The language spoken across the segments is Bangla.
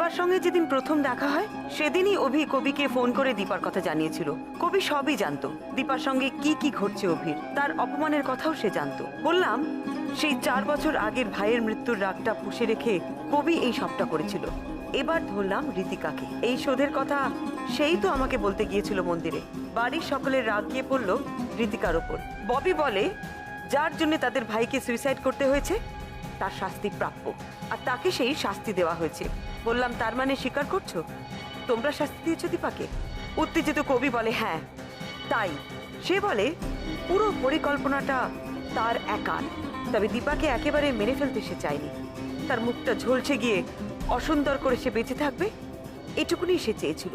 দীপার সঙ্গে যেদিন প্রথম দেখা হয় সেদিনই অভি কবিকে ফোন করে দীপার কথা জানিয়েছিল। কবি সবই জানতো, দীপার সঙ্গে কি কি ঘটছে অভির, তার অপমানের কথাও সে জানতো। বললাম সেই 4 বছর আগের ভাইয়ের মৃত্যুর রাগটা পুষে রেখে কবি এই সবটা করেছিল। এবার ধরলাম ঋতিকাকে। এই শোধের কথা সেই তো আমাকে বলতে গিয়েছিল মন্দিরে। বাড়ির সকলের রাগ গিয়ে পড়লো ঋতিকার ওপর। ববি বলে যার জন্য তাদের ভাইকে সুইসাইড করতে হয়েছে তার শাস্তি প্রাপ্য, আর তাকে সেই শাস্তি দেওয়া হয়েছে। বললাম তার মানে স্বীকার করছো তোমরা শাস্তি দিয়েছো দীপাকে? উত্তেজিত কবি বলে হ্যাঁ তাই। সে বলে পুরো পরিকল্পনাটা তার একার, তবে দীপাকে একেবারে মেরে ফেলতে সে চায়নি। তার মুখটা ঝলসে গিয়ে অসুন্দর করে সে বেঁচে থাকবে এটুকুনি সে চেয়েছিল।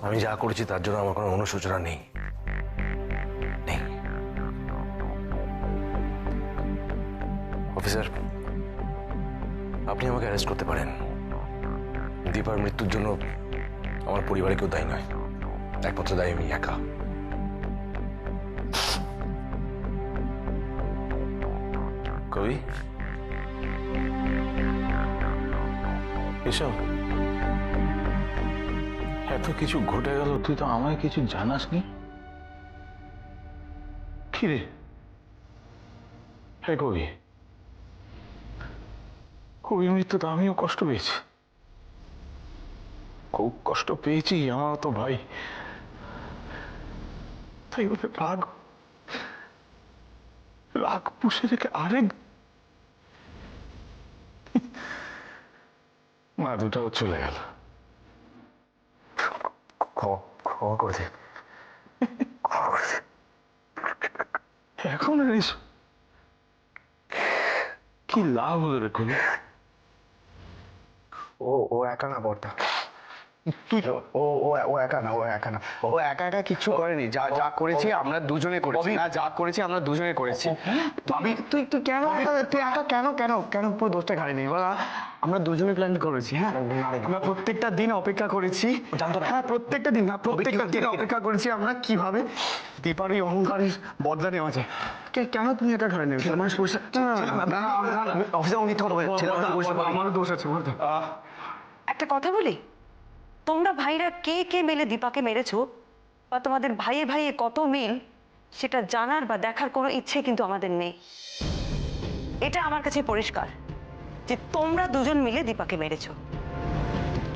আমি যা করেছি তার জন্য আমার কোনো অনুশোচনা নেই। অফিসার, আপনি আমাকে অ্যারেস্ট করতে পারেন। দীপার মৃত্যুর জন্য আমার পরিবারে কেউ দায়ী নয়, একমাত্র দায়ী আমি একা। কবি এসব এত কিছু ঘটে গেল, তুই তো আমায় কিছু জানাসনি। কি রে? হ্যাঁ কবি, কবি মৃত্যু তো আমিও কষ্ট পেয়েছি, খুব কষ্ট পেয়েছি। আমার তো ভাই, তাই ওদের রাগ পুষে রেখে আরেক মা দুটাও চলে গেল। ক্ষমা করে দে। এখন কি লাভ হলো রে কবি? ও একা না বড়দা, তুই ও একা না, ও একা না, ও একা একা কিচ্ছু করেনি। যা যা করেছি আমরা দুজনে করেছি, না যা করেছি আমরা দুজনে করেছি। তুই তুই কেন তুই একা কেন কেন কেন পুরো দোষটা ঘাড়ে নেই বলা? আমরা দুজনে প্ল্যান করেছি। হ্যাঁ, আমরা প্রত্যেকটা দিন অপেক্ষা করেছি। হ্যাঁ, প্রত্যেকটা দিন অপেক্ষা করেছি আমরা কিভাবে দীপার এই অহংকারের বদলা নেওয়া যায়। কেন তুমি এটা ঘাড়ে নেবে? মানুষ আমারও দোষ আছে বলতে। একটা কথা বলি, তোমরা ভাইরা কে কে মিলে দীপাকে মেরেছো বা তোমাদের ভাইয়ে ভাইয়ে কত মিল সেটা জানার বা দেখার কোনো ইচ্ছে কিন্তু আমাদের নেই। এটা আমার কাছে পরিষ্কার যে তোমরা দুজন মিলে দীপাকে মেরেছো।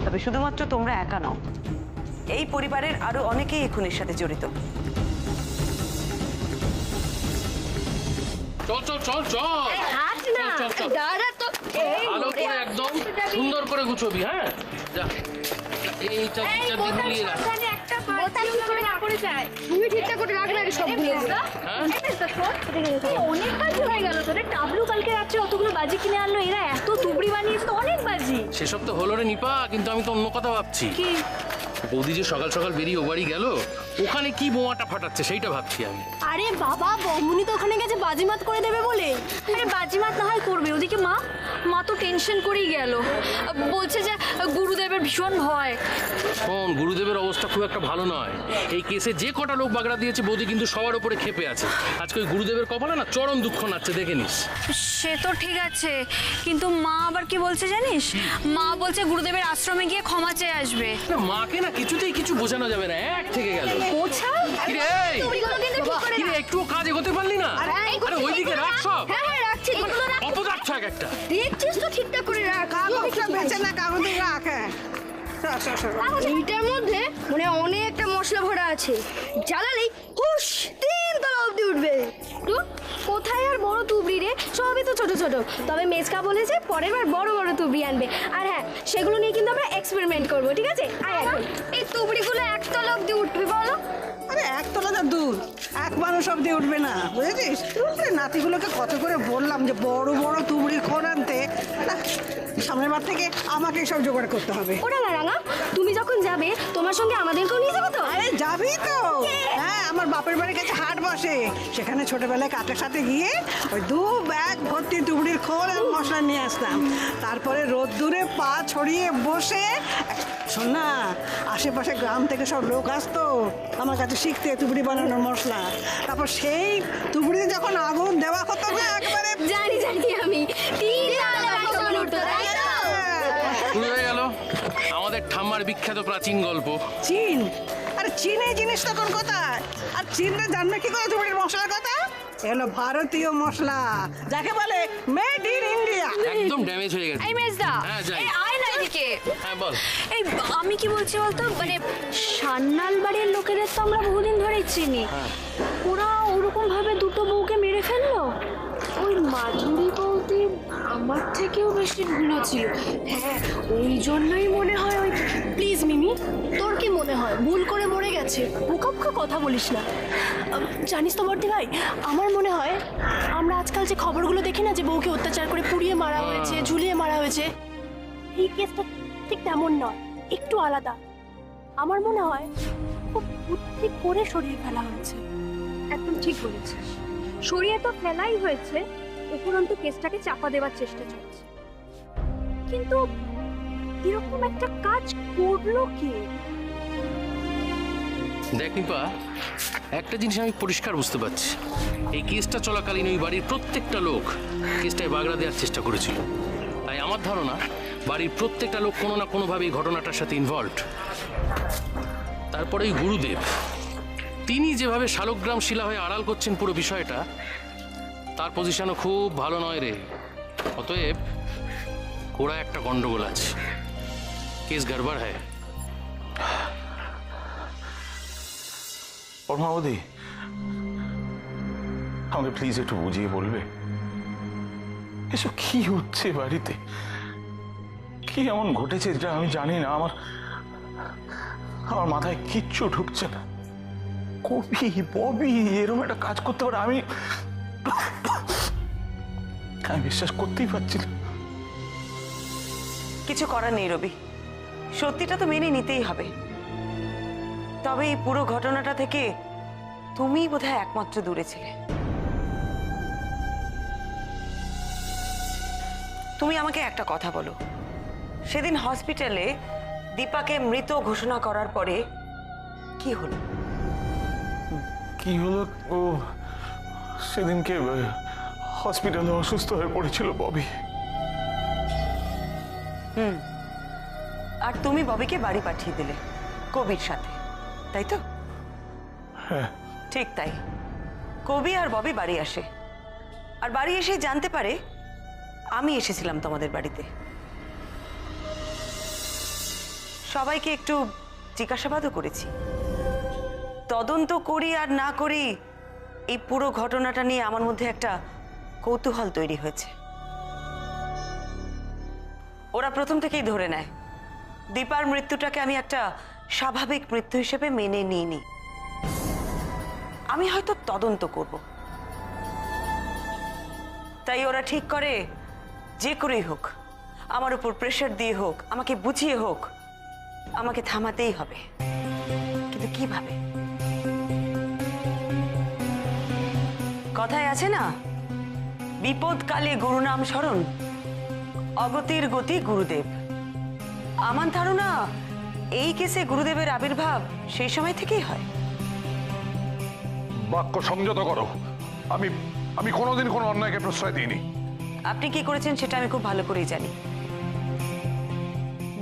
তবে শুধুমাত্র তোমরা একা নও, এই পরিবারের আরো অনেকেই এই খুনের সাথে জড়িত। চল চল চল চল, হাত না দাদা, তো ভালো করে একদম সুন্দর করে গুছবি। হ্যাঁ, যা এইটা মিলিয়ে রাখ। একটা বোতাম করে না করে যায়, তুমি ঠিকঠাক করে রাখ না সবগুলো। হ্যাঁ, অনেক বাজি হয়ে গেল তোদের। টাবলু কালকে রাত্রে অতগুলো বাজি কিনে আনলো, এরা এত তুবড়ি বানিয়েছে তো অনেক বাজি। সেসব তো হলো রে নিপা, কিন্তু আমি তো অন্য কথা ভাবছি। কি? বৌদি যে সকাল সকাল বেরিয়ে ও বাড়ি গেল, ওখানে কি বোমাটা ফাটাচ্ছে সেইটা ভাবছি আমি। আরে বাবা, বমুনি তো ওখানে গেছে বাজিমাত করে দেবে বলে। আরে বাজিমাত না হয় করবে, ওদিকে মা তো টেনশন করেই গেল, বলছে যে গুরুদেবের ভীষণ ভয়। শোন, গুরুদেবের অবস্থা খুব একটা ভালো নয়। এই কেসে যে কটা লোক বাগড়া দিয়েছে বৌদি কিন্তু সবার উপরে ক্ষেপে আছে। আজকে ওই গুরুদেবের কপালে না চরম দুঃখ নাচ্ছে, দেখে নিস। সে তো ঠিক আছে, কিন্তু মা আবার কি বলছে জানিস? মা বলছে গুরুদেবের আশ্রমে গিয়ে ক্ষমা চেয়ে আসবে। না, মাকে না কিছুতেই কিছু বোঝানো যাবে না, এক থেকে গেল। বোঝা? কিরে কিরে, একটুও কাজ এগোতে পারলি না? আরে ওইদিকে রাখ সব। হ্যাঁ হ্যাঁ রাখছি। কত যাচ্ছ এক একটা? দেখছিস তো ঠিকঠাক করে রাখ। এইটার মধ্যে মানে অনেকটা মশলা ভরা আছে, জ্বালালেই হুশ 3 তলা অব্দি উঠবে। কোথায় আর বড় তুবড়ি রে, সবই তো ছোট ছোট। তবে মেজকা বলেছে পরের বার বড় বড় তুবড়ি আনবে। আর হ্যাঁ, সেগুলো নিয়ে কিন্তু আমরা এক্সপেরিমেন্ট করবো, ঠিক আছে? আর এখন এই তুবড়িগুলো 1 তলা অব্দি উঠবে বলো? আরে 1 তলা তো দূর, 1 মানুষ অব্দি উঠবে না, বুঝেছিস? তুই নাতিগুলোকে কত করে বললাম যে বড় বড় তুবড়ির খড় আনতে। সামনের বার থেকে আমাকে সব জোগাড় করতে হবে। ওরা না রাঙা, তুমি যখন যাবে তোমার সঙ্গে আমাদেরকেও নিয়ে যাবো তো। আরে যাবি তো? হ্যাঁ, আমার বাপের বাড়ির কাছে হাট বসে, সেখানে ছোটবেলায় কাকের সাথে গিয়ে ওই 2 ব্যাগ ভর্তি তুবড়ির খোল আর মশলা নিয়ে আসতাম। তারপরে রোদ্দুরে পা ছড়িয়ে বসে, শোন না, আশেপাশে গ্রাম থেকে সব লোক আসতো আমার কাছে শিখতে তুবড়ি বানানোর মশলা। তারপর সেই তুবড়িতে যখন আগুন দেওয়া হতো না, একবারে জানি আমি 3 তালা বাড়ি উঠতো, তাই তো? শুরু হয়ে গেল আমাদের ঠাম্মার বিখ্যাত প্রাচীন গল্প। চীন, আরে চীনের জিনিস তখন কোথায়? আর চীনরা জানবে কি করে তুবড়ির মশলার কথা? এগুলো ভারতীয় মশলা, যাকে বলে মেড ইন ইন্ডিয়া। একদম ড্যামেজ হয়ে গেছে। এই মেজদা, হ্যাঁ, যাই। এই আয় না এদিকে। হ্যাঁ বল। এই আমি কি বলছি বলতো, মানে সান্নাল বাড়ির লোকেদের তো আমরা বহুদিন ধরেই চিনি। ওরা ওরকম ভাবে দুটো বউকে মেরে ফেললো। ওই মাধুরী বৌদি আমার থেকেও বেশি ভুলো ছিল। হ্যাঁ, ওই জন্যই মনে হয় ওই। প্লিজ মিমি, তোর কি মনে হয় ভুল করে মরে গেছে? বোকা কথা বলিস না। জানিস তো বর্দি ভাই, আমার মনে হয় আমরা আজকাল যে খবরগুলো দেখি না, যে বউকে অত্যাচার করে পুড়িয়ে মারা হয়েছে, ঝুলিয়ে মারা হয়েছে, এই কেসটা ঠিক তেমন নয়, একটু আলাদা। আমার মনে হয় খুব বুদ্ধি করে সরিয়ে ফেলা হয়েছে। একদম ঠিক বলেছিস, সরিয়ে তো ফেলাই হয়েছে, উপরন্তু কেসটাকে চাপা দেওয়ার চেষ্টা চলছে। কিন্তু এরকম একটা কাজ করলো কে? দেখ নিপা, একটা জিনিস আমি পরিষ্কার বুঝতে পারছি, এই কেসটা চলাকালীন ওই বাড়ির প্রত্যেকটা লোক কেসটায় বাগড়া দেওয়ার চেষ্টা করেছিল। তাই আমার ধারণা বাড়ির প্রত্যেকটা লোক কোনো না কোনোভাবে এই ঘটনাটার সাথে ইনভলভড। তারপরে ওই গুরুদেব, তিনি যেভাবে শালগ্রাম শিলা হয়ে আড়াল করছেন পুরো বিষয়টা, তার পজিশনও খুব ভালো নয় রে। অতএব ওরা একটা গন্ডগোল আছে, কেস গড়বড় হয়। পরমাবতী, আমাকে প্লিজ একটু বুঝিয়ে বলবে এসব কি হচ্ছে বাড়িতে? কি এমন ঘটেছে যেটা আমি জানি না? আমার মাথায় কিচ্ছু ঢুকছে না। কবি ববি এরকম একটা কাজ করতে পারে, আমি বিশ্বাস করতেই পারছি না। কিছু করার নেই রবি, সত্যিটা তো মেনে নিতেই হবে। তবে এই পুরো ঘটনাটা থেকে তুমিই বোধহয় একমাত্র দূরে ছিলে। তুমি আমাকে একটা কথা বলো, সেদিন হসপিটালে দীপাকে মৃত ঘোষণা করার পরে কি হলো? কি হলো? ও সেদিনকে হসপিটালে অসুস্থ হয়ে পড়েছিল ববি। আর তুমি ববিকে বাড়ি পাঠিয়ে দিলে কবির সাথে, তাই তো? হ্যাঁ, ঠিক তাই। কবি আর ববি বাড়ি আসে, আর বাড়ি এসে জানতে পারে আমি এসেছিলাম তোমাদের বাড়িতে। সবাইকে একটু জিজ্ঞাসাবাদও করেছি। তদন্ত করি আর না করি, এই পুরো ঘটনাটা নিয়ে আমার মধ্যে একটা কৌতূহল তৈরি হয়েছে। ওরা প্রথম থেকেই ধরে নেয় দীপার মৃত্যুটাকে আমি একটা স্বাভাবিক মৃত্যু হিসেবে মেনে নিইনি। আমি হয়তো তদন্ত করব, তাই ওরা ঠিক করে যে করেই হোক, আমার উপর প্রেশার দিয়ে হোক, আমাকে বুঝিয়ে হোক, আমাকে থামাতেই হবে। কিন্তু কিভাবে? কথায় আছে না, বিপদকালে গুরু নাম স্মরণ, অগতির গতি গুরুদেব। আমার ধারণা এই কেসে গুরুদেবের আবির্ভাব সেই সময় থেকেই হয়। বাক্য সংযত করো। আমি কোনোদিন কোনো অন্যায়কে প্রশ্রয় দিইনি। আপনি কি করেছেন সেটা আমি খুব ভালো করেই জানি।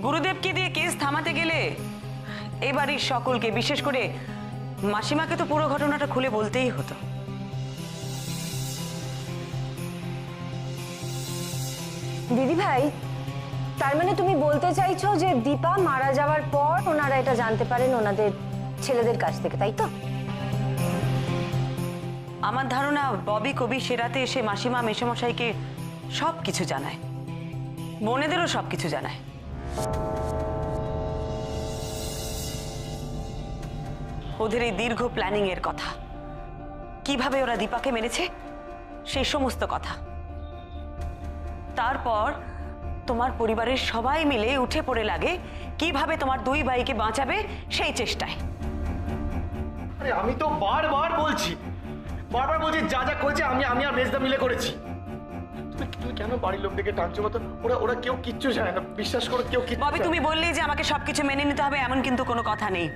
গুরুদেবকে দিয়ে কেস থামাতে গেলে এবারই সকলকে, বিশেষ করে মাসিমাকে তো পুরো ঘটনাটা খুলে বলতেই হতো। দিদি ভাই, তার মানে তুমি বলতে চাইছো যে দীপা মারা যাওয়ার পর ওনারা এটা জানতে পারেন ওনাদের ছেলেদের কাছ থেকে, তাই তো? আমার ধারণা ববি কবি সেরাতে এসে মাসিমা মেসোমশাইকে সবকিছু জানায়, বোনেদেরও সবকিছু জানায়। ওদের এই দীর্ঘ প্ল্যানিং এর কথা, কিভাবে ওরা দীপাকে মেরেছে সেই সমস্ত কথা। তারপর তোমার পরিবারের সবাই মিলে উঠে পড়ে লাগে কিভাবে তোমার দুই ভাইকে বাঁচাবে সেই চেষ্টায়। আমি তো বারবার বলছি যা যা করেছে আমি আর মেজদা মিলে করেছি। তুমি কেন বাড়ির লোকদেরকে টানছো? মতো ওরা কেউ কিচ্ছু জানে না, বিশ্বাস করো কেউ কিচ্ছু। ববি, তুমি বললেই যে আমাকে সবকিছু মেনে নিতে হবে এমন কিন্তু কোনো কথা নেই।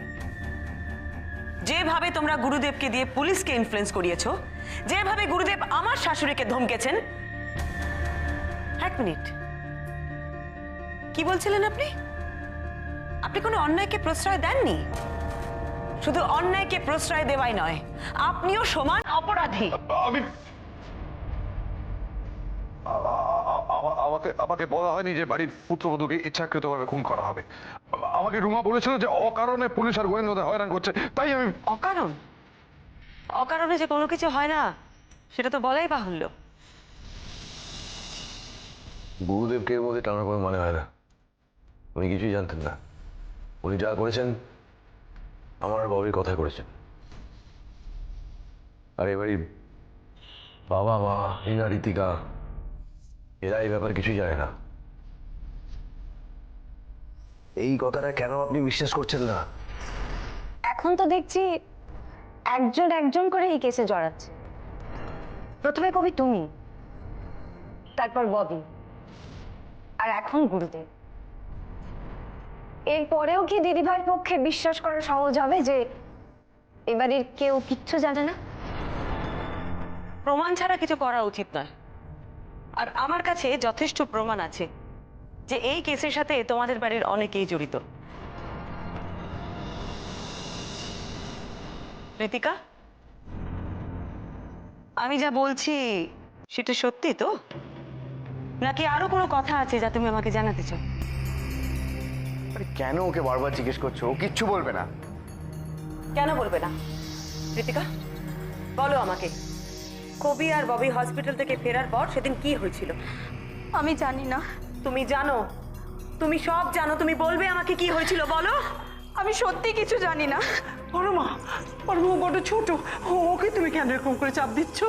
যেভাবে তোমরা গুরুদেবকে দিয়ে পুলিশকে ইনফ্লুয়েন্স করিয়েছো, যেভাবে গুরুদেব আমার শাশুড়িকে ধমকেছেন। এক মিনিট, কি বলছিলেন আপনি? আপনি কোনো অন্যায়কে প্রশ্রয় দেননি। শুধু অন্যায়কে প্রশ্রয় দেওয়াই নয়, আপনিও সমান অপরাধী। আমাকে বলা হয়নি যে বাড়ির পুত্রবধূকে ইচ্ছাকৃতভাবে খুন করা হবে। আমাকে রুমা বলেছিল যে অকারণে পুলিশ আর গোয়েন্দাদের হয়রান করছে, তাই আমি। অকারণে যে কোনো কিছু হয় না সেটা তো বলাই বাহুল্য। গুরুদেবকে এর মধ্যে টানার কোনো মানে হয় না। উনি কিছুই জানতেন না। উনি যা করেছেন আমার বাবির কথাই করেছেন। আর এবারই বাবা মা রিনা রীতিকা এরা এই ব্যাপারে কিছুই জানে না। এই কথাটা কেন আপনি বিশ্বাস করছেন না? এখন তো দেখছি একজন একজন করে এই কেসে জড়াচ্ছে। প্রথমে কবি তুমি, তারপর ববি, আর এখন গুরুদেব। এরপরেও কি দিদিভাইয়ের পক্ষে বিশ্বাস করা সহজ হবে যে এবারের কেউ কিচ্ছু জানে না? প্রমাণ ছাড়া কিছু করা উচিত নয়। আর আমার কাছে যথেষ্ট প্রমাণ আছে যে এই কেসের সাথে তোমাদের বাড়ির অনেকেই জড়িত। ঋতিকা, আমি যা বলছি সেটা সত্যি তো, নাকি আরো কোনো কথা আছে যা তুমি আমাকে জানাতে চাও? কেন ওকে বারবার জিজ্ঞেস করছো? ও কিচ্ছু বলবে না। কেন বলবে না? ঋতিকা, বলো আমাকে, কবি আর ববি হসপিটাল থেকে ফেরার পর সেদিন কি হয়েছিল? আমি জানি না। তুমি জানো, তুমি সব জানো, তুমি বলবে আমাকে কি হয়েছিল, বলো। আমি সত্যি কিছু জানি না। পরমা ও বড় ছোট, ওকে তুমি কেন এরকম করে চাপ দিচ্ছ?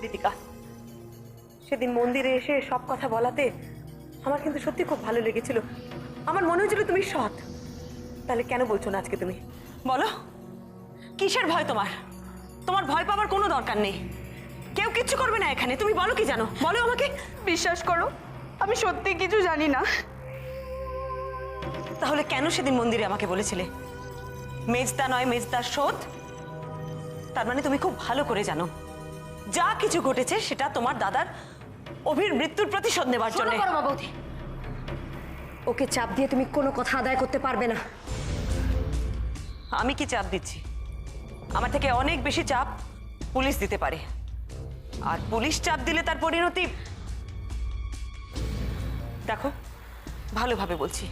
ঋতিকা, সেদিন মন্দিরে এসে সব কথা বলাতে আমার কিন্তু সত্যি খুব ভালো লেগেছিল। আমার মনে হয়েছিল তুমি সৎ। তাহলে কেন বলছো না আজকে তুমি? বলো, কিসের ভয় তোমার? তোমার ভয় পাওয়ার কোনো দরকার নেই। কেউ কিচ্ছু করবে না এখানে। তুমি বলো কি জানো, বলো আমাকে। বিশ্বাস করো, আমি সত্যি কিছু জানি না। তাহলে কেন সেদিন মন্দিরে আমাকে বলেছিলে মেজদা নয় মেজদার শোধ? তার মানে তুমি খুব ভালো করে জানো যা কিছু ঘটেছে সেটা তোমার দাদার অভির মৃত্যুর প্রতিশোধ নেবার জন্য। বৌদি, ওকে চাপ দিয়ে তুমি কোনো কথা আদায় করতে পারবে না। আমি কি চাপ দিচ্ছি? আমার থেকে অনেক বেশি চাপ পুলিশ দিতে পারে। আর পুলিশ চাপ দিলে তার পরিণতি দেখো। ভালোভাবে বলছি,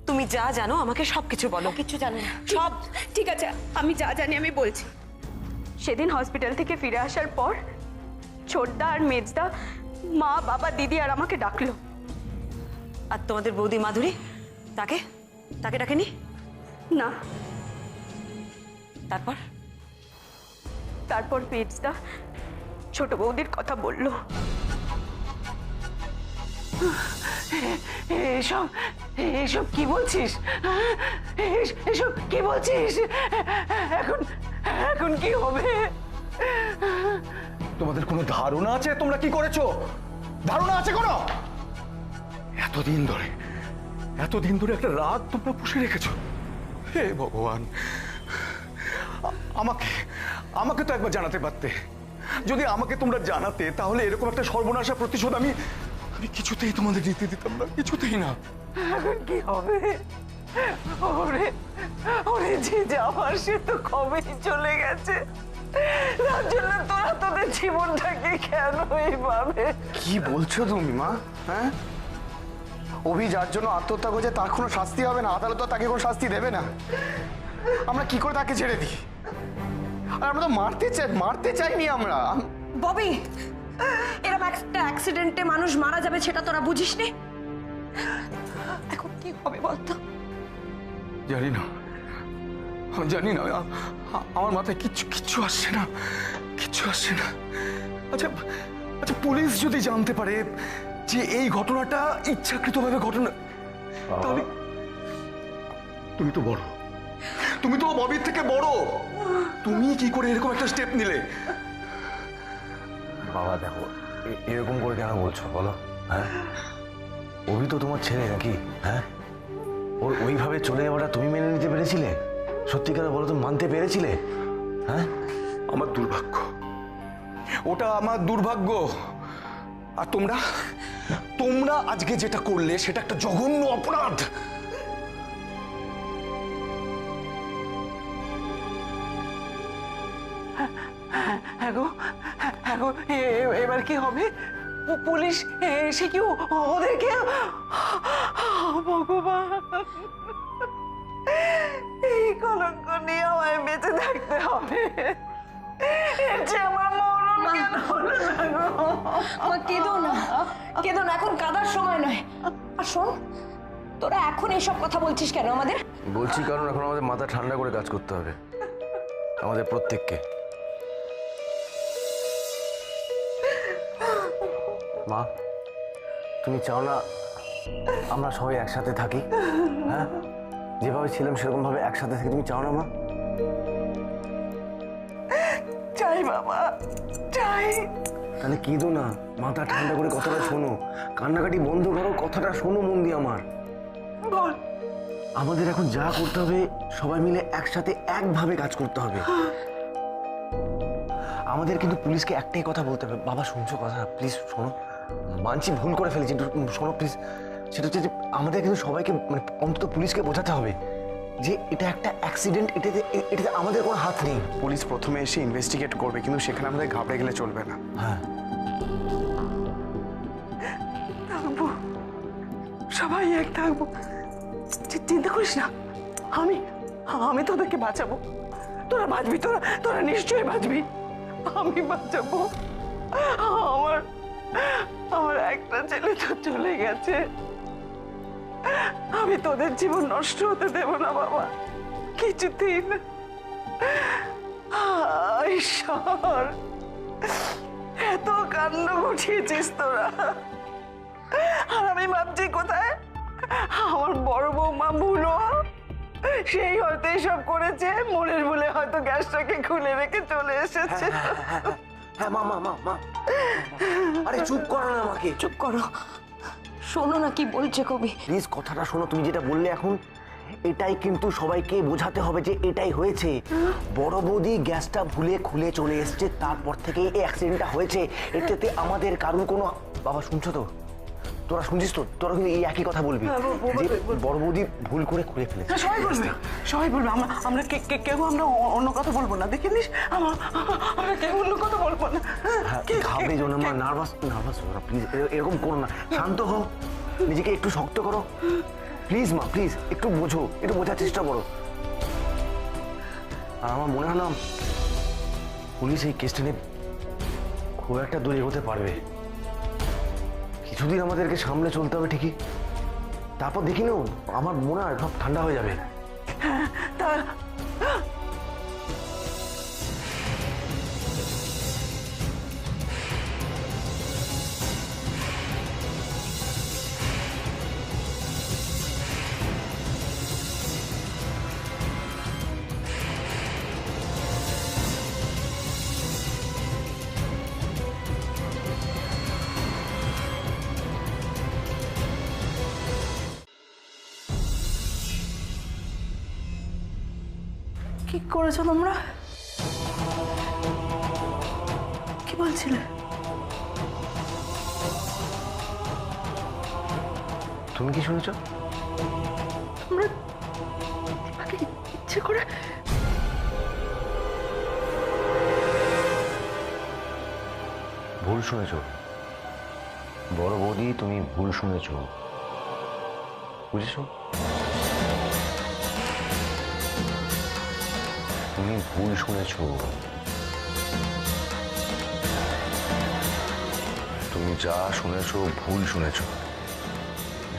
তুমি যা জানো আমাকে সবকিছু বলো। কিছু জানি না। সব ঠিক আছে, আমি যা জানি আমি বলছি। সেদিন হসপিটাল থেকে ফিরে আসার পর ছোটদা আর মেজদা মা বাবা দিদি আর আমাকে ডাকলো। আর তোমাদের বৌদি মাধুরী তাকে তাকে ডাকেনি? না। তারপর তারপর মেজদা ছোট বৌদির কথা বললো। এসব এসব কি বলছিস? এসব কি বলছিস? এখন এখন কি হবে? তোমাদের কোনো ধারণা আছে তোমরা কি করেছো? ধারণা আছে কোনো? এতদিন ধরে একটা রাগ তোমরা পুষে রেখেছো। হে ভগবান, আমাকে তো একবার জানাতে পারতে। যদি আমাকে তোমরা জানাতে তাহলে এরকম একটা সর্বনাশা প্রতিশোধ আমি কিছুতেই তোমাদের নিতে দিতাম না, কিছুতেই না। এখন কি হবে? ওরে ওরে যে যাওয়ার সে তো কবেই চলে গেছে। তার জন্য তোরা তোদের জীবনটাকে কেন এইভাবে? কি বলছো তুমি মা? হ্যাঁ, অভি যার জন্য আত্মহত্যা করেছে তার কোনো শাস্তি হবে না? আদালত তাকে কোনো শাস্তি দেবে না? আমরা কি করে তাকে ছেড়ে দিই? আর আমরা তো মারতে চাইনি আমরা। ববি, এরকম একটা অ্যাক্সিডেন্টে মানুষ মারা যাবে সেটা তোরা বুঝিস নে। এখন কি হবে বলতো? জানি না, আমার মাথায় কিচ্ছু আসছে না, কিচ্ছু আসছে না। আচ্ছা, পুলিশ যদি জানতে পারে যে এই ঘটনাটা ইচ্ছাকৃতভাবে ঘটনা, তাহলে তুমি তো বড়, তুমি তো ববির থেকে বড়। তুমি কি করে এরকম একটা স্টেপ নিলে? বাবা দেখো, এরকম করে কেন বলছো বলো? হ্যাঁ, অভি তো তোমার ছেলে নাকি? হ্যাঁ, ওর ওইভাবে চলে যাওয়াটা তুমি মেনে নিতে পেরেছিলে? সত্যিকারে বলো, তুমি মানতে পেরেছিলে? হ্যাঁ, আমার দুর্ভাগ্য, ওটা আমার দুর্ভাগ্য। আর তোমরা তোমরা আজকে যেটা করলে সেটা একটা জঘন্য অপরাধ। হ্যাঁ গো, হ্যাঁ গো, এবার কি হবে? পুলিশ এসে কি ওদেরকে? ভগবান, এই কলঙ্ক নিয়ে আমায় বেঁচে থাকতে হবে। এর চেয়ে আমার মরণ কেন হলো না গো? মা কেঁদো না, কেঁদো না, এখন কাঁদার সময় নয়। আর শোন, তোরা এখন এইসব কথা বলছিস কেন আমাদের? বলছি কারণ এখন আমাদের মাথা ঠান্ডা করে কাজ করতে হবে, আমাদের প্রত্যেককে। মা, তুমি চাও না আমরা সবাই একসাথে থাকি? হ্যাঁ, যেভাবে ছিলাম সেরকম ভাবে একসাথে থাকি, তুমি চাও না মা? চাই বাবা, চাই। তাহলে কেঁদো না, মাথা ঠান্ডা করে কথাটা শোনো, কান্নাকাটি বন্ধ করো, কথাটা শোনো মন দিয়ে আমার। বল। আমাদের এখন যা করতে হবে, সবাই মিলে একসাথে একভাবে কাজ করতে হবে। আমাদের কিন্তু পুলিশকে একটাই কথা বলতে হবে। বাবা শুনছো কথা? প্লিজ শোনো, মানছি ভুল করে ফেলেছি, শোনো প্লিজ। সেটা হচ্ছে যে আমাদের কিন্তু সবাইকে, মানে অন্তত পুলিশকে বোঝাতে হবে যে এটা একটা অ্যাক্সিডেন্ট, এটাতে আমাদের কোনো হাত নেই। পুলিশ প্রথমে এসে ইনভেস্টিগেট করবে, কিন্তু সেখানে আমাদের ঘাবড়ে গেলে চলবে না। হ্যাঁ, থাকবো, সবাই এক থাকবো, চিন্তা করিস না। আমি তোদেরকে বাঁচাবো। তোরা বাঁচবি, তোরা নিশ্চয়ই বাঁচবি। আমি বাঁচাবো। আমার একটা ছেলে তো চলে গেছে, আমি তোদের জীবন নষ্ট হতে দেব না বাবা, কিছুতেই না। ঈশ্বর, এত কাণ্ড ঘটিয়েছিস তোরা, আর আমি ভাবছি কোথায় আমার বড় বৌমা ভুলো, সেই হয়তো এসব করেছে, মনের ভুলে হয়তো গ্যাসটাকে খুলে রেখে চলে এসেছে। হ্যাঁ মা, মা মা মা, আরে চুপ করো না আমাকে। চুপ করো, শোনো না কি বলছে কবি। প্লিজ কথাটা শোনো, তুমি যেটা বললে এখন, এটাই কিন্তু সবাইকে বোঝাতে হবে যে এটাই হয়েছে। বড় বৌদি গ্যাসটা ভুলে খুলে চলে এসছে, তারপর থেকে এই অ্যাক্সিডেন্টটা হয়েছে। এটাতে আমাদের কারণ কোনো, বাবা শুনছো তো? তোরা শুনছিস তো? তোরা কিন্তু এই একই কথা বলবি যে বড় বৌদি ভুল করে খুলে ফেলেছে। সবাই বলবে, সবাই বলবে। আমরা কেউ আমরা অন্য কথা বলবো না, দেখে নিস। আমরা কেউ অন্য কথা বলবো না। ঘাবড়ে যেও না মা, নার্ভাস হো না প্লিজ, এরকম করো না, শান্ত হও, নিজেকে একটু শক্ত করো প্লিজ মা, প্লিজ একটু বোঝো, একটু বোঝার চেষ্টা করো। আর আমার মনে হয় না পুলিশ এই কেসটা নিয়ে খুব একটা দূর এগোতে পারবে। কিছুদিন আমাদেরকে সামলে চলতে হবে ঠিকই, তারপর দেখি না, আমার মনে হয় সব ঠান্ডা হয়ে যাবে। তা কি করেছো তোমরা? কি বলছিলে? তুমি কি শুনেছ? তোমরা ইচ্ছে করে? ভুল শুনেছ বড় বৌদি, তুমি ভুল শুনেছ, বুঝেছো? তুমি ভুল শুনেছ, তুমি যা শুনেছ ভুল শুনেছ,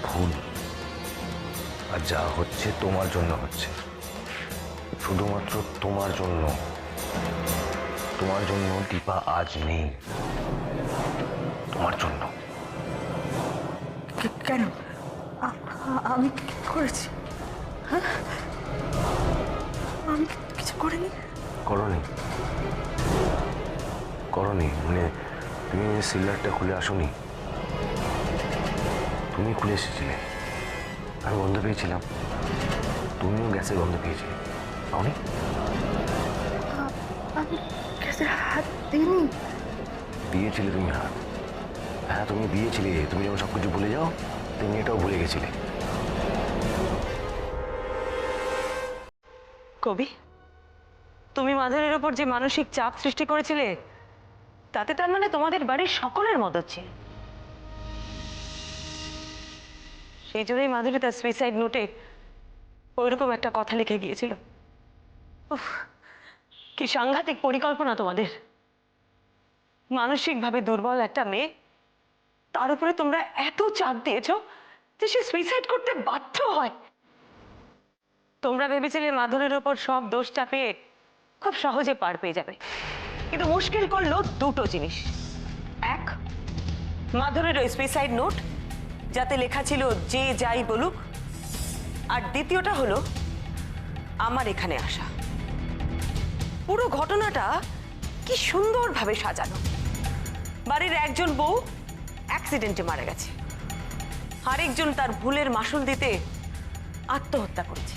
ভুল। আর যা হচ্ছে তোমার জন্য হচ্ছে, শুধুমাত্র তোমার জন্য। তোমার জন্য দীপা আজ নেই, তোমার জন্য। কেন? আমি কি করেছি? আমি কিছু করিনি। করনি করনি মানে তুমি সিলিন্ডারটা খুলে আসোনি, তুমি খুলে এসেছিলে। আমি গন্ধ পেয়েছিলাম, তুমিও গ্যাসের গন্ধ পেয়েছিলে, পাওনি? আমি গ্যাসে হাত দিইনি। দিয়েছিলে তুমি হাত, হ্যাঁ তুমি দিয়েছিলে। তুমি যখন সব কিছু ভুলে যাও তুমি এটাও ভুলে গেছিলে। কবি, তুমি মাধুরীর ওপর যে মানসিক চাপ সৃষ্টি করেছিলে তাতে তার মানে তোমাদের বাড়ির সকলের মদত ছিল। সেই জন্যই মাধুরী তার সুইসাইড নোটে ওইরকম একটা কথা লিখে গিয়েছিল। উফ, কি সাংঘাতিক পরিকল্পনা তোমাদের। মানসিকভাবে দুর্বল একটা মেয়ে, তার উপরে তোমরা এত চাপ দিয়েছো যে সে সুইসাইড করতে বাধ্য হয়। তোমরা ভেবেছিলে মাধুরীর ওপর সব দোষ চাপিয়ে খুব সহজে পার পেয়ে যাবে, কিন্তু মুশকিল করলো দুটো জিনিস। এক, মাধুরীর ওই সুইসাইড নোট যাতে লেখা ছিল যে যাই বলুক, আর দ্বিতীয়টা হলো আমার এখানে আসা। পুরো ঘটনাটা কি সুন্দরভাবে সাজানো। বাড়ির একজন বউ অ্যাক্সিডেন্টে মারা গেছে, আরেকজন তার ভুলের মাসুল দিতে আত্মহত্যা করেছে।